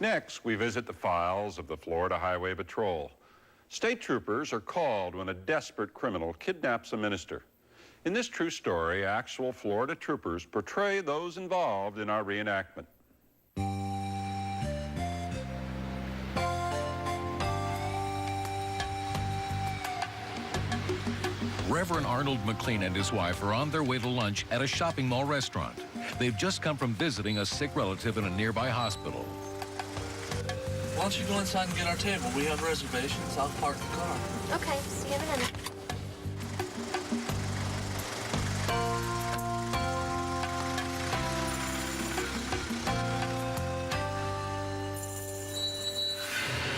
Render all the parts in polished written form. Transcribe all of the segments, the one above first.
Next, we visit the files of the Florida Highway Patrol. State troopers are called when a desperate criminal kidnaps a minister. In this true story, actual Florida troopers portray those involved in our reenactment. Reverend Arnold McLean and his wife are on their way to lunch at a shopping mall restaurant. They've just come from visiting a sick relative in a nearby hospital. Why don't you go inside and get our table? We have reservations. I'll park the car. Okay, see you in a minute.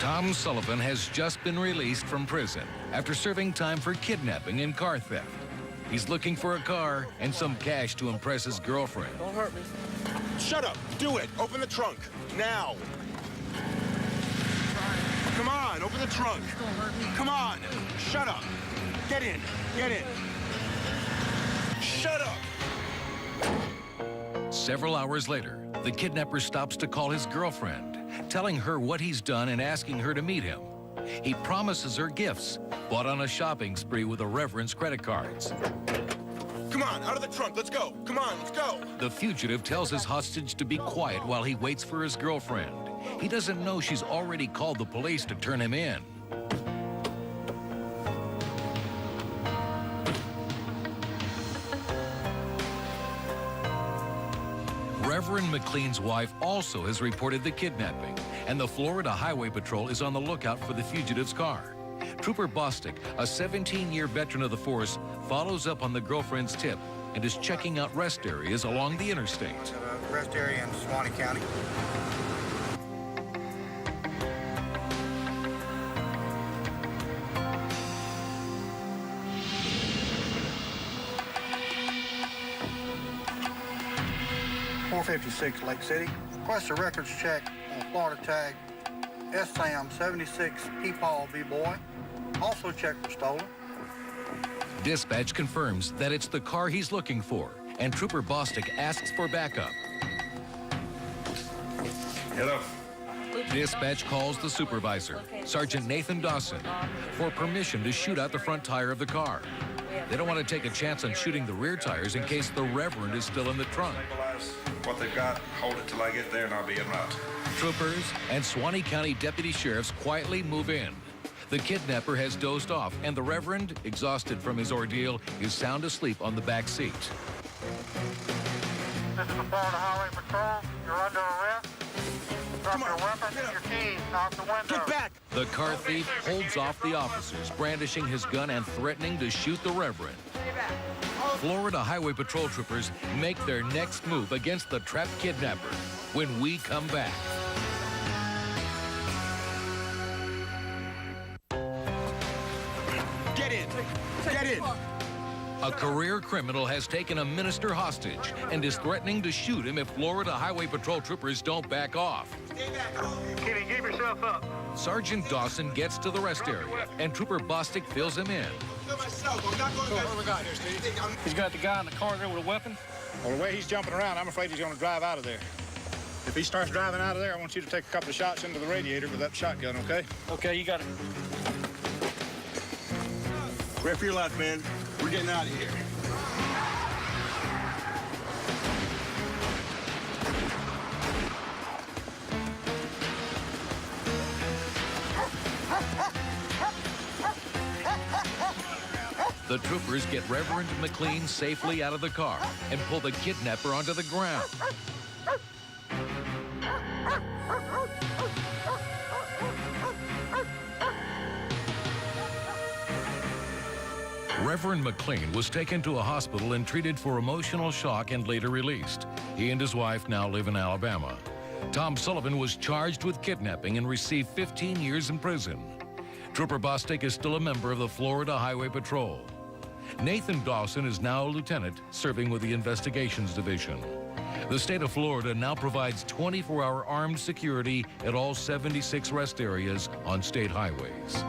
Tom Sullivan has just been released from prison after serving time for kidnapping and car theft. He's looking for a car and some cash to impress his girlfriend. Don't hurt me. Shut up. Do it. Open the trunk. Now. Come on. Open the trunk. Come on. Shut up. Get in. Get in. Shut up. Several hours later, the kidnapper stops to call his girlfriend, telling her what he's done and asking her to meet him. He promises her gifts, bought on a shopping spree with the Reverend's credit cards. Come on, out of the trunk. Let's go. Come on, let's go. The fugitive tells his hostage to be quiet while he waits for his girlfriend. He doesn't know she's already called the police to turn him in. Reverend McLean's wife also has reported the kidnapping, and the Florida Highway Patrol is on the lookout for the fugitive's car. Trooper Bostic, a 17-year veteran of the force, follows up on the girlfriend's tip and is checking out rest areas along the interstate. Rest area in Suwannee County. .456 Lake City. Request a records check on Florida tag SAM 76 Peepaw B-Boy. Also check for stolen. Dispatch confirms that it's the car he's looking for, and Trooper Bostic asks for backup. Hello. Dispatch calls the supervisor, Sergeant Nathan Dawson, for permission to shoot out the front tire of the car. They don't want to take a chance on shooting the rear tires in case the Reverend is still in the trunk. What they've got, hold it till I get there and I'll be en route. Troopers and Suwannee County deputy sheriffs quietly move in. The kidnapper has dozed off, and the Reverend, exhausted from his ordeal, is sound asleep on the back seat. This is the Florida Highway Patrol. You're under arrest. Drop your weapon and your keys out the window. Get back. The car thief holds off the officers, brandishing his gun and threatening to shoot the Reverend. Florida Highway Patrol troopers make their next move against the trapped kidnapper when we come back. Get in. Get in. A career criminal has taken a minister hostage and is threatening to shoot him if Florida Highway Patrol troopers don't back off. Kitty, give yourself up. Sergeant Dawson gets to the rest area, and Trooper Bostic fills him in. What do we got here, Steve? He's got the guy in the car there with a weapon. Well, the way he's jumping around, I'm afraid he's going to drive out of there. If he starts driving out of there, I want you to take a couple of shots into the radiator with that shotgun, okay? Okay, you got it. Right for your left, man. We're getting out of here. The troopers get Reverend McLean safely out of the car and pull the kidnapper onto the ground. Reverend McLean was taken to a hospital and treated for emotional shock and later released. He and his wife now live in Alabama. Tom Sullivan was charged with kidnapping and received 15 years in prison. Trooper Bostic is still a member of the Florida Highway Patrol. Nathan Dawson is now a lieutenant serving with the Investigations Division. The state of Florida now provides 24-hour armed security at all 76 rest areas on state highways.